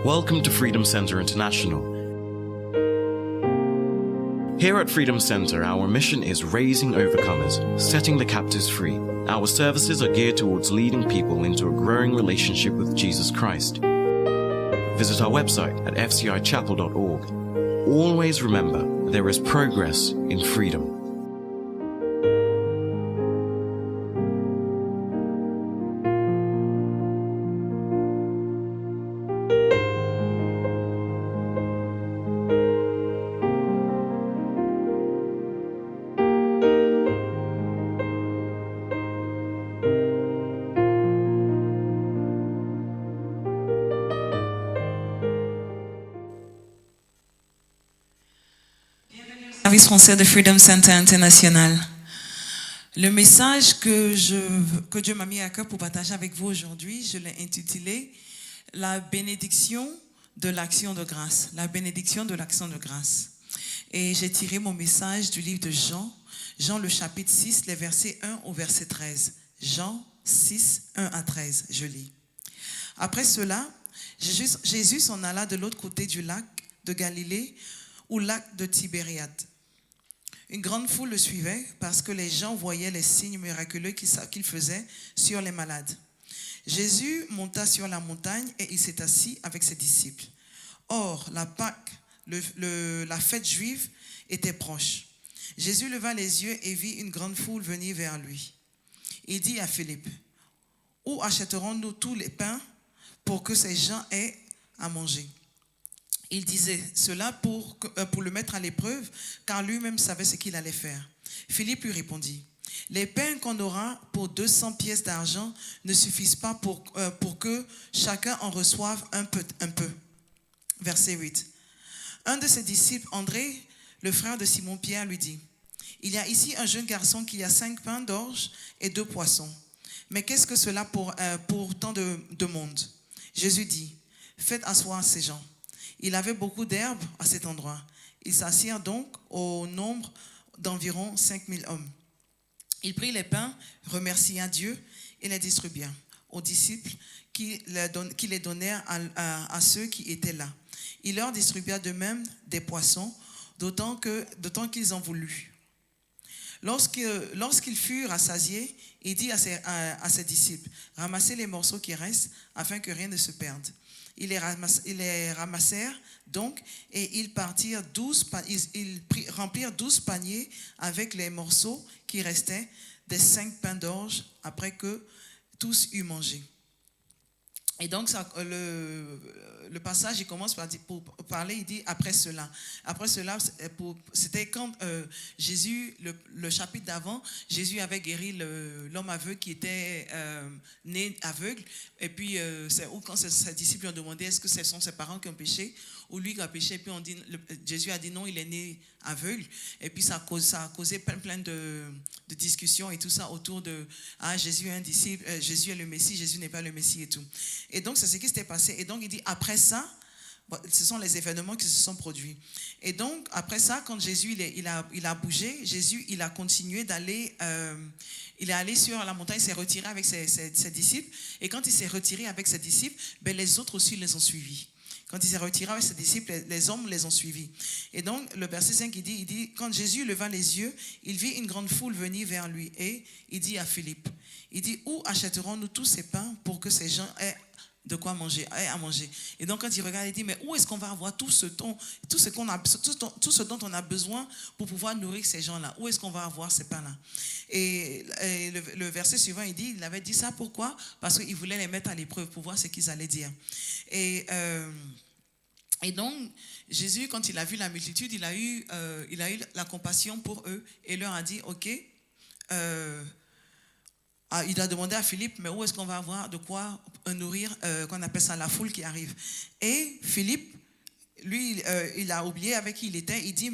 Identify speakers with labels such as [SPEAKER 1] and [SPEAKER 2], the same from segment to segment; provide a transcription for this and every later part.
[SPEAKER 1] Welcome to Freedom Center International. Here at Freedom Center, our mission is raising overcomers, setting the captives free. Our services are geared towards leading people into a growing relationship with Jesus Christ. Visit our website at fcichapel.org. Always remember, there is progress in freedom.
[SPEAKER 2] Service français de Freedom Center International. Le message que Dieu m'a mis à cœur pour partager avec vous aujourd'hui, je l'ai intitulé « La bénédiction de l'action de grâce ». La bénédiction de l'action de grâce. Et j'ai tiré mon message du livre de Jean, Jean le chapitre 6, les versets 1 au verset 13. Jean 6, 1 à 13, je lis. Après cela, Jésus s'en alla de l'autre côté du lac de Galilée, au lac de Tibériade. Une grande foule le suivait parce que les gens voyaient les signes miraculeux qu'il faisait sur les malades. Jésus monta sur la montagne et il s'est assis avec ses disciples. Or, la Pâque, la fête juive, était proche. Jésus leva les yeux et vit une grande foule venir vers lui. Il dit à Philippe, « Où achèterons-nous tous les pains pour que ces gens aient à manger ?» Il disait cela pour le mettre à l'épreuve, car lui-même savait ce qu'il allait faire. Philippe lui répondit, « Les pains qu'on aura pour 200 pièces d'argent ne suffisent pas pour que chacun en reçoive un peu. » Verset 8. Un de ses disciples, André, le frère de Simon-Pierre, lui dit, « Il y a ici un jeune garçon qui a 5 pains d'orge et 2 poissons. Mais qu'est-ce que cela pour tant de monde ?» Jésus dit, « Faites asseoir ces gens. » Il avait beaucoup d'herbes à cet endroit. Ils s'assirent donc au nombre d'environ 5000 hommes. Il prit les pains, remercia Dieu et les distribua aux disciples qui les donnèrent à ceux qui étaient là. Il leur distribua de même des poissons, d'autant qu'ils en voulurent. Lorsqu'ils furent rassasiés, il dit à ses disciples, « Ramassez les morceaux qui restent afin que rien ne se perde. » Ils les ramassèrent donc et ils remplirent 12 paniers avec les morceaux qui restaient des 5 pains d'orge après que tous eurent mangé. Et donc le passage il commence pour parler, il dit après cela. Après cela, c'était quand Jésus, le chapitre d'avant, Jésus avait guéri l'homme aveugle qui était né aveugle. Et puis quand ses disciples ont demandé est-ce que ce sont ses parents qui ont péché ou lui qui a péché. Et puis Jésus a dit non, il est né aveugle. Et puis ça a causé plein de discussions et tout ça autour de Jésus est un disciple, Jésus est le Messie, Jésus n'est pas le Messie et tout. Et donc c'est ce qui s'était passé. Et donc il dit après ça, ce sont les événements qui se sont produits. Et donc après ça, quand Jésus il a bougé, Jésus il a continué d'aller, il est allé sur la montagne, il s'est retiré avec ses disciples. Et quand il s'est retiré avec ses disciples, les autres aussi les ont suivis. Quand il s'est retiré avec ses disciples, les hommes les ont suivis. Et donc, le verset 5, il dit, quand Jésus leva les yeux, il vit une grande foule venir vers lui. Et il dit à Philippe, il dit, où achèterons-nous tous ces pains pour que ces gens aient de quoi manger, aient à manger? Et donc, quand il regarde, il dit, mais où est-ce qu'on va avoir tout ce dont on a besoin pour pouvoir nourrir ces gens-là? Où est-ce qu'on va avoir ces pains-là? Et le verset suivant, il avait dit ça, pourquoi? Parce qu'il voulait les mettre à l'épreuve pour voir ce qu'ils allaient dire. Et donc, Jésus, quand il a vu la multitude, il a eu la compassion pour eux et leur a dit, ok, il a demandé à Philippe, mais où est-ce qu'on va avoir de quoi nourrir, qu'on appelle ça la foule qui arrive? Et Philippe, lui, il a oublié avec qui il était. Il dit,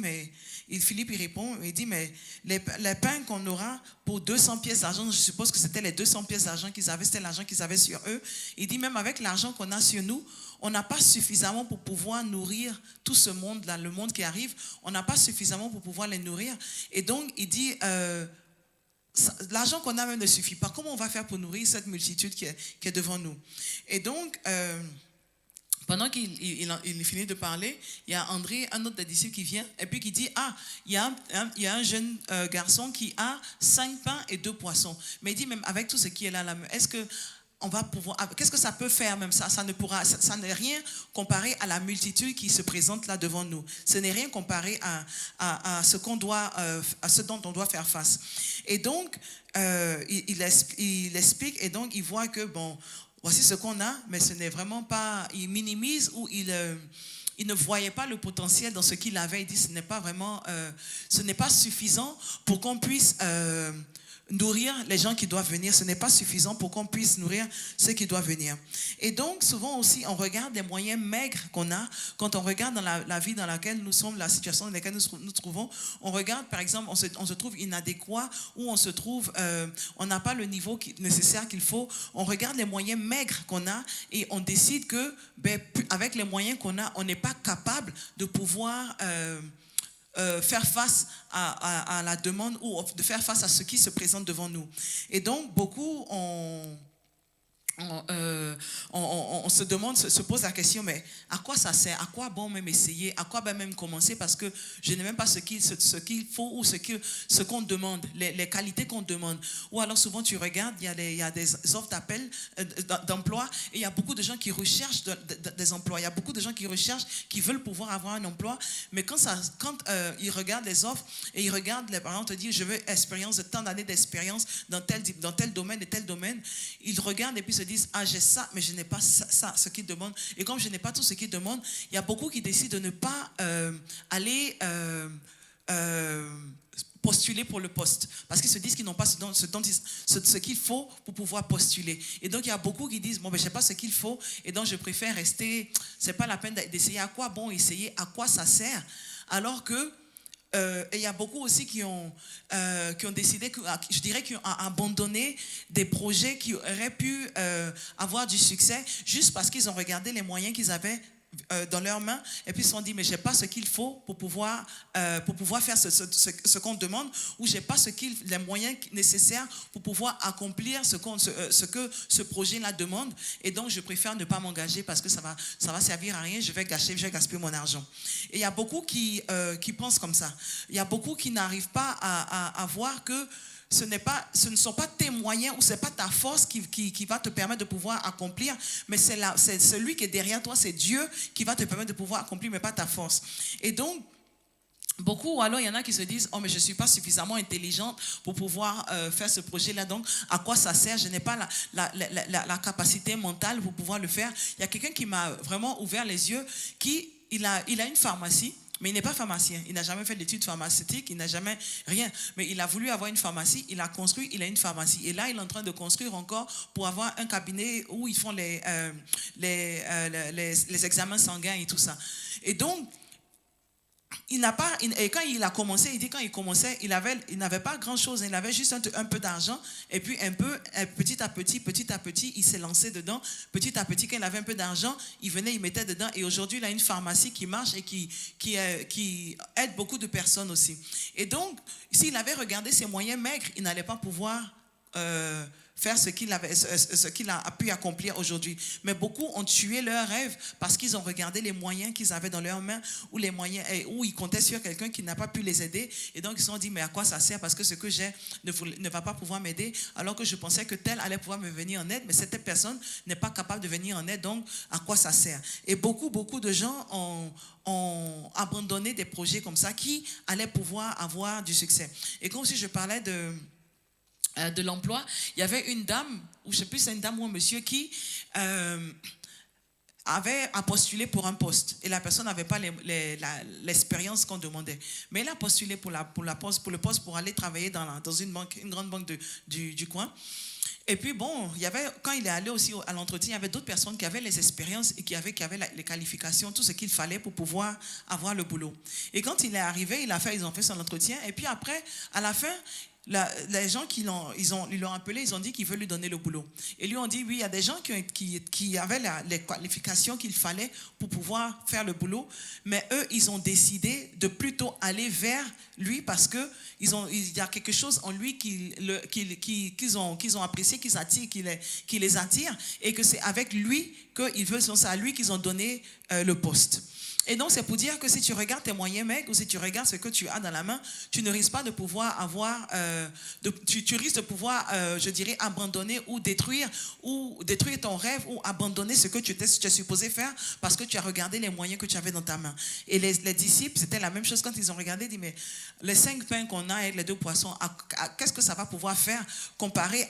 [SPEAKER 2] Philippe, il répond, il dit, mais les pains qu'on aura pour 200 pièces d'argent, je suppose que c'était les 200 pièces d'argent qu'ils avaient, c'était l'argent qu'ils avaient sur eux. Il dit, même avec l'argent qu'on a sur nous, on n'a pas suffisamment pour pouvoir nourrir tout ce monde-là, le monde qui arrive, on n'a pas suffisamment pour pouvoir les nourrir. Et donc, il dit, l'argent qu'on a même ne suffit pas. Comment on va faire pour nourrir cette multitude qui est devant nous? Et donc, Pendant qu'il finit de parler, il y a André, un autre des disciples qui vient et puis qui dit, il y a un jeune garçon qui a 5 pains et 2 poissons. Mais il dit, même avec tout ce qui est là, est-ce que on va pouvoir, qu'est-ce que ça peut faire même ça? Ça n'est rien comparé à la multitude qui se présente là devant nous. Ce n'est rien comparé à ce à ce dont on doit faire face. Et donc, il explique et donc il voit que bon, voici ce qu'on a, mais ce n'est vraiment pas, il minimise ou il ne voyait pas le potentiel dans ce qu'il avait. Il dit ce n'est pas vraiment, ce n'est pas suffisant pour qu'on puisse nourrir les gens qui doivent venir. Ce n'est pas suffisant pour qu'on puisse nourrir ceux qui doivent venir. Et donc, souvent aussi, on regarde les moyens maigres qu'on a quand on regarde dans la vie dans laquelle nous sommes, la situation dans laquelle nous trouvons. On regarde, par exemple, on se trouve inadéquat ou on se trouve, on n'a pas le niveau nécessaire qu'il faut. On regarde les moyens maigres qu'on a et on décide que, avec les moyens qu'on a, on n'est pas capable de pouvoir faire face à la demande ou de faire face à ce qui se présente devant nous. Et donc, beaucoup on se demande, se pose la question, mais à quoi ça sert? À quoi bon même essayer? À quoi même commencer? Parce que je n'ai même pas ce qu'il faut ou ce qu'on demande, les qualités qu'on demande. Ou alors souvent tu regardes, il y a des offres d'appel d'emploi et il y a beaucoup de gens qui recherchent des emplois. Il y a beaucoup de gens qui recherchent, qui veulent pouvoir avoir un emploi, mais quand ils regardent les offres et ils regardent, les parents te disent, je veux tant d'années d'expérience dans tel domaine et tel domaine, ils regardent et puis se disent, j'ai ça, mais je n'ai pas ça, ce qu'ils demandent. Et comme je n'ai pas tout ce qu'ils demandent, il y a beaucoup qui décident de ne pas aller postuler pour le poste. Parce qu'ils se disent qu'ils n'ont pas ce qu'il faut pour pouvoir postuler. Et donc, il y a beaucoup qui disent, je n'ai pas ce qu'il faut, et donc je préfère rester, c'est pas la peine d'essayer. À quoi bon essayer? À quoi ça sert? Alors que et il y a beaucoup aussi qui ont décidé, je dirais, qui ont abandonné des projets qui auraient pu avoir du succès juste parce qu'ils ont regardé les moyens qu'ils avaient dans leurs mains et puis ils se sont dit, mais je n'ai pas ce qu'il faut pour pouvoir faire ce qu'on demande, ou je n'ai pas les moyens nécessaires pour pouvoir accomplir ce que ce projet-là demande, et donc je préfère ne pas m'engager parce que ça va servir à rien, je vais gaspiller mon argent. Et il y a beaucoup qui pensent comme ça. Il y a beaucoup qui n'arrivent pas à voir que ce ne sont pas tes moyens ou ce n'est pas ta force qui va te permettre de pouvoir accomplir, mais c'est celui qui est derrière toi, c'est Dieu qui va te permettre de pouvoir accomplir, mais pas ta force. Et donc, beaucoup, alors il y en a qui se disent, mais je ne suis pas suffisamment intelligente pour pouvoir faire ce projet-là, donc à quoi ça sert? Je n'ai pas la capacité mentale pour pouvoir le faire. Il y a quelqu'un qui m'a vraiment ouvert les yeux, il a une pharmacie. Mais il n'est pas pharmacien, il n'a jamais fait d'études pharmaceutiques, il n'a jamais rien. Mais il a voulu avoir une pharmacie, il a construit, il a une pharmacie. Et là, il est en train de construire encore pour avoir un cabinet où ils font les examens sanguins et tout ça. Et donc, et quand il a commencé, il dit quand il commençait, il n'avait pas grand-chose, il avait juste un peu d'argent, et puis petit à petit, il s'est lancé dedans. Petit à petit, quand il avait un peu d'argent, il venait, il mettait dedans, et aujourd'hui, il a une pharmacie qui marche et qui aide beaucoup de personnes aussi. Et donc, s'il avait regardé ses moyens maigres, il n'allait pas pouvoir faire ce qu'il a pu accomplir aujourd'hui. Mais beaucoup ont tué leurs rêves parce qu'ils ont regardé les moyens qu'ils avaient dans leurs mains ou les moyens où ils comptaient sur quelqu'un qui n'a pas pu les aider. Et donc, ils se sont dit, mais à quoi ça sert? Parce que ce que j'ai ne va pas pouvoir m'aider, alors que je pensais que tel allait pouvoir me venir en aide, mais cette personne n'est pas capable de venir en aide, donc à quoi ça sert? Et beaucoup de gens ont abandonné des projets comme ça qui allaient pouvoir avoir du succès. Et comme si je parlais de l'emploi, il y avait une dame, ou je ne sais plus si c'est une dame ou un monsieur qui a postulé pour un poste et la personne n'avait pas l'expérience qu'on demandait. Mais elle a postulé pour le poste pour aller travailler dans une grande banque du coin. Et puis bon, quand il est allé aussi à l'entretien, il y avait d'autres personnes qui avaient les expériences et qui avaient les qualifications, tout ce qu'il fallait pour pouvoir avoir le boulot. Et quand il est arrivé, ils ont fait son entretien. Et puis après, à la fin, les gens ils l'ont appelé, ils ont dit qu'ils veulent lui donner le boulot. Et lui ont dit, oui, il y a des gens qui avaient les qualifications qu'il fallait pour pouvoir faire le boulot, mais eux, ils ont décidé de plutôt aller vers lui parce que il y a quelque chose en lui qu'ils ont apprécié, qui les attire, et que c'est avec lui c'est à lui qu'ils ont donné le poste. Et donc, c'est pour dire que si tu regardes tes moyens, mec, ou si tu regardes ce que tu as dans la main, tu ne risques pas de pouvoir avoir, tu risques de pouvoir, je dirais, abandonner ou détruire ton rêve, ou abandonner ce que tu es supposé faire parce que tu as regardé les moyens que tu avais dans ta main. Et les disciples, c'était la même chose quand ils ont regardé, ils disent, mais les 5 pains qu'on a avec les 2 poissons, qu'est-ce que ça va pouvoir faire comparé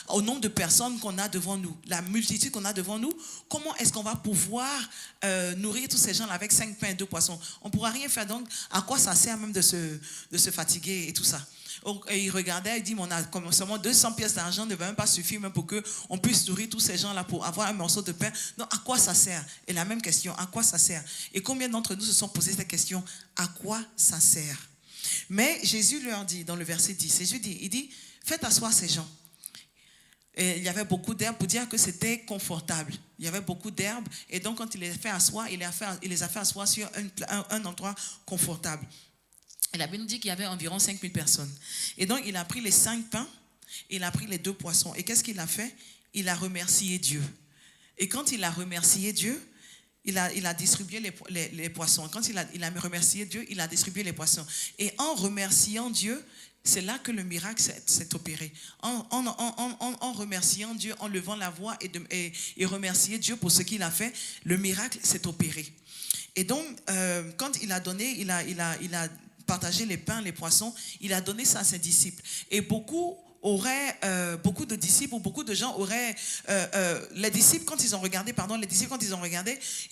[SPEAKER 2] au nombre de personnes qu'on a devant nous, la multitude qu'on a devant nous? Comment est-ce qu'on va pouvoir nourrir tous ces gens-là avec 5 pains et 2 poissons? On ne pourra rien faire. Donc, à quoi ça sert même de se fatiguer et tout ça? Et il regardait, il dit, on a seulement 200 pièces d'argent, ne va même pas suffire même pour qu'on puisse nourrir tous ces gens-là pour avoir un morceau de pain. Donc, à quoi ça sert? Et la même question, à quoi ça sert? Et combien d'entre nous se sont posés cette question? À quoi ça sert? Mais Jésus leur dit, dans le verset 10, il dit, faites asseoir ces gens. Et il y avait beaucoup d'herbes pour dire que c'était confortable. Il y avait beaucoup d'herbes. Et donc, quand il les a fait asseoir, il les a fait asseoir sur un endroit confortable. Et la Bible nous dit qu'il y avait environ 5000 personnes. Et donc, il a pris les 5 pains, il a pris les 2 poissons. Et qu'est-ce qu'il a fait? Il a remercié Dieu. Et quand il a remercié Dieu, il a distribué les poissons. Quand il a remercié Dieu, il a distribué les poissons. Et en remerciant Dieu, c'est là que le miracle s'est opéré. En remerciant Dieu, en levant la voix et remercier Dieu pour ce qu'il a fait, le miracle s'est opéré. Et donc, quand il a donné, il a partagé les pains, les poissons, il a donné ça à ses disciples. Et beaucoup de disciples ou beaucoup de gens auraient... les disciples, quand ils ont regardé,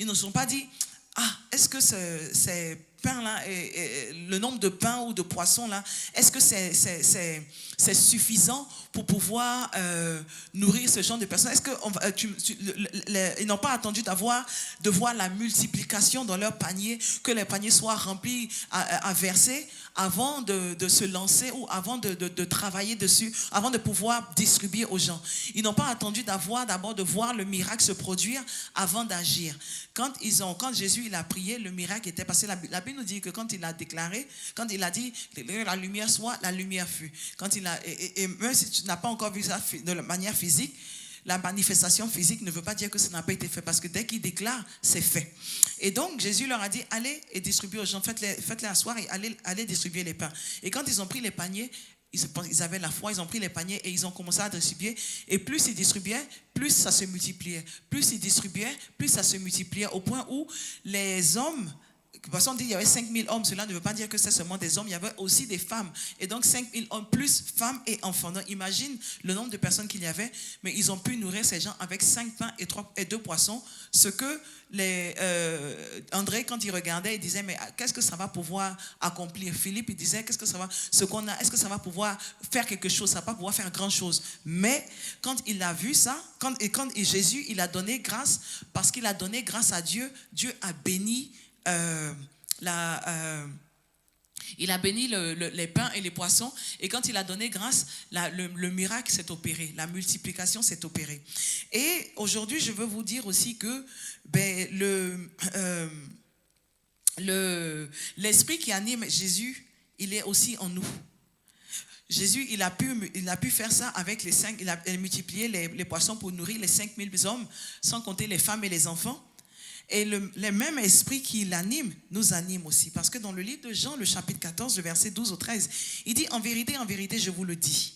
[SPEAKER 2] ils ne se sont pas dit, est-ce que ces pains-là, le nombre de pains ou de poissons là, est-ce que c'est suffisant pour pouvoir nourrir ce genre de personnes? Est-ce que ils n'ont pas attendu de voir la multiplication dans leur panier, que les paniers soient remplis à verser avant de se lancer ou avant de travailler dessus, avant de pouvoir distribuer aux gens? Ils n'ont pas attendu d'abord de voir le miracle se produire avant d'agir. Quand Jésus il a prié, le miracle était passé. La Bible nous dit que quand il a déclaré, quand il a dit la lumière soit, la lumière fut. Et même si tu n'as pas encore vu ça de manière physique, la manifestation physique ne veut pas dire que ça n'a pas été fait, parce que dès qu'il déclare, c'est fait. Et donc Jésus leur a dit, allez et distribuez aux gens, faites-les asseoir et allez distribuer les pains. Et quand ils ont pris les paniers, ils avaient la foi, ils ont pris les paniers et ils ont commencé à distribuer. Et plus ils distribuaient, plus ça se multipliait. Plus ils distribuaient, plus ça se multipliait, au point où les hommes... Parce qu'on dit qu'il y avait 5000 hommes, cela ne veut pas dire que c'est seulement des hommes, il y avait aussi des femmes. Et donc 5000 hommes plus femmes et enfants. Donc imagine le nombre de personnes qu'il y avait, mais ils ont pu nourrir ces gens avec 5 pains et 2 poissons. Ce que André, quand il regardait, il disait, mais qu'est-ce que ça va pouvoir accomplir? Philippe, il disait, ce qu'on a, est-ce que ça va pouvoir faire quelque chose? Ça va pas pouvoir faire grand chose. Mais quand il a vu ça, quand Jésus, il a donné grâce, parce qu'il a donné grâce à Dieu, Dieu a béni il a béni les pains et les poissons, et quand il a donné grâce, le miracle s'est opéré, la multiplication s'est opérée. Et aujourd'hui, je veux vous dire aussi que l'esprit qui anime Jésus, il est aussi en nous. Jésus, il a pu faire ça avec il a multiplié les poissons pour nourrir les 5000 hommes, sans compter les femmes et les enfants. Et le même esprit qui l'anime, nous anime aussi. Parce que dans le livre de Jean, le chapitre 14, le verset 12 au 13, il dit, en vérité, je vous le dis,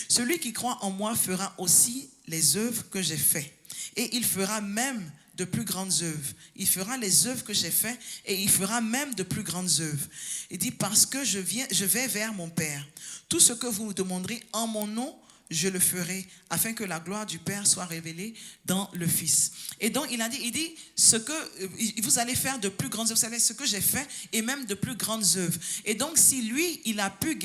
[SPEAKER 2] celui qui croit en moi fera aussi les œuvres que j'ai faites. Et il fera même de plus grandes œuvres. Il fera les œuvres que j'ai faites et il fera même de plus grandes œuvres. Il dit, parce que je vais vers mon Père. Tout ce que vous me demanderez en mon nom, je le ferai, afin que la gloire du Père soit révélée dans le Fils. Et donc, il dit, ce que vous allez faire de plus grandes œuvres, vous savez, ce que j'ai fait, et même de plus grandes œuvres. Et donc, si lui, il a pu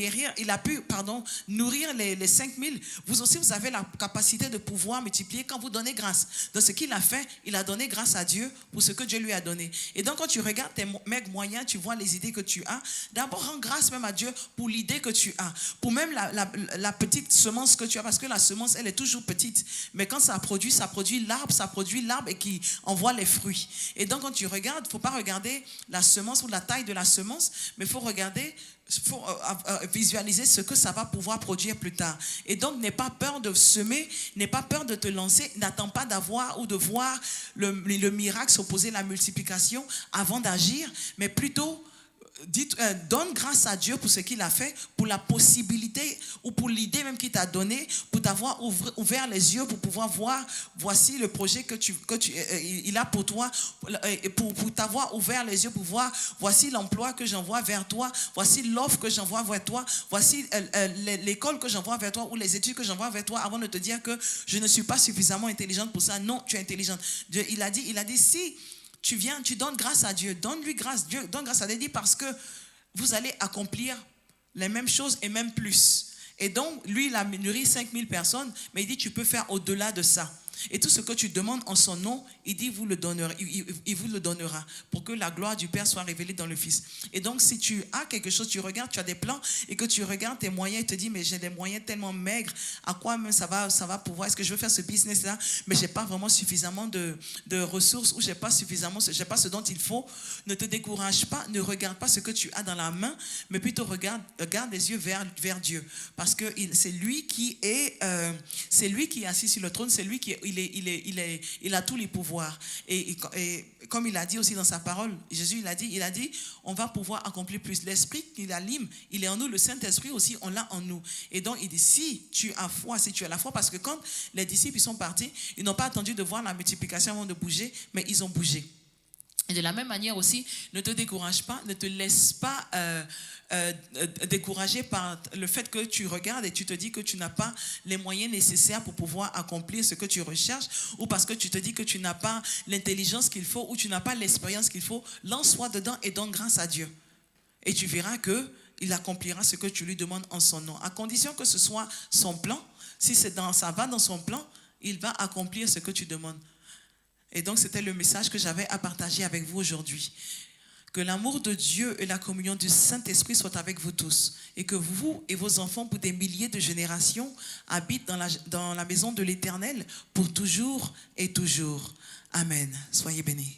[SPEAKER 2] nourrir les 5000, vous aussi, vous avez la capacité de pouvoir multiplier quand vous donnez grâce. Dans ce qu'il a fait, il a donné grâce à Dieu pour ce que Dieu lui a donné. Et donc, quand tu regardes tes mecs moyens, tu vois les idées que tu as. D'abord, rends grâce même à Dieu pour l'idée que tu as, pour même la petite semence que tu as, parce que la semence, elle est toujours petite, mais quand ça produit l'arbre et qui envoie les fruits. Et donc quand tu regardes, il ne faut pas regarder la semence ou la taille de la semence, mais il faut regarder, visualiser ce que ça va pouvoir produire plus tard. Et donc n'aie pas peur de semer, n'aie pas peur de te lancer, n'attends pas d'avoir ou de voir le miracle s'opposer, la multiplication avant d'agir, mais plutôt donne grâce à Dieu pour ce qu'il a fait, pour la possibilité ou pour l'idée même qu'il t'a donnée, pour t'avoir ouvert les yeux pour pouvoir voir, voici le projet il a pour toi, pour t'avoir ouvert les yeux pour voir, voici l'emploi que j'envoie vers toi, voici l'offre que j'envoie vers toi, voici l'école que j'envoie vers toi ou les études que j'envoie vers toi, avant de te dire que je ne suis pas suffisamment intelligente pour ça. Non, tu es intelligente. Dieu, il a dit si tu viens, tu donnes grâce à Dieu, donne-lui grâce, Dieu donne grâce à Dieu, parce que vous allez accomplir les mêmes choses et même plus. Et donc, lui, il a nourri 5000 personnes, mais il dit, tu peux faire au-delà de ça. Et tout ce que tu demandes en son nom, il dit, il vous le donnera pour que la gloire du Père soit révélée dans le Fils. Et donc, si tu as quelque chose, tu regardes, tu as des plans et que tu regardes tes moyens et te dis, mais j'ai des moyens tellement maigres, à quoi même ça va pouvoir, est-ce que je veux faire ce business-là, mais je n'ai pas vraiment suffisamment de ressources ou je n'ai pas ce dont il faut. Ne te décourage pas, ne regarde pas ce que tu as dans la main, mais plutôt regarde les yeux vers Dieu, parce que c'est lui qui est assis sur le trône, c'est lui qui est il a tous les pouvoirs. Et comme il a dit aussi dans sa parole, Jésus, il a dit, on va pouvoir accomplir plus. L'Esprit qu'il anime, il est en nous. Le Saint-Esprit aussi, on l'a en nous. Et donc, il dit, si tu as la foi, parce que quand les disciples ils sont partis, ils n'ont pas attendu de voir la multiplication avant de bouger, mais ils ont bougé. Et de la même manière aussi, ne te décourage pas, ne te laisse pas décourager par le fait que tu regardes et tu te dis que tu n'as pas les moyens nécessaires pour pouvoir accomplir ce que tu recherches, ou parce que tu te dis que tu n'as pas l'intelligence qu'il faut ou tu n'as pas l'expérience qu'il faut. Lance-toi dedans et donne grâce à Dieu. Et tu verras qu'il accomplira ce que tu lui demandes en son nom, à condition que ce soit son plan. Si ça va dans son plan, il va accomplir ce que tu demandes. Et donc, c'était le message que j'avais à partager avec vous aujourd'hui. Que l'amour de Dieu et la communion du Saint-Esprit soient avec vous tous. Et que vous et vos enfants, pour des milliers de générations, habitent dans la maison de l'Éternel pour toujours et toujours. Amen. Soyez bénis.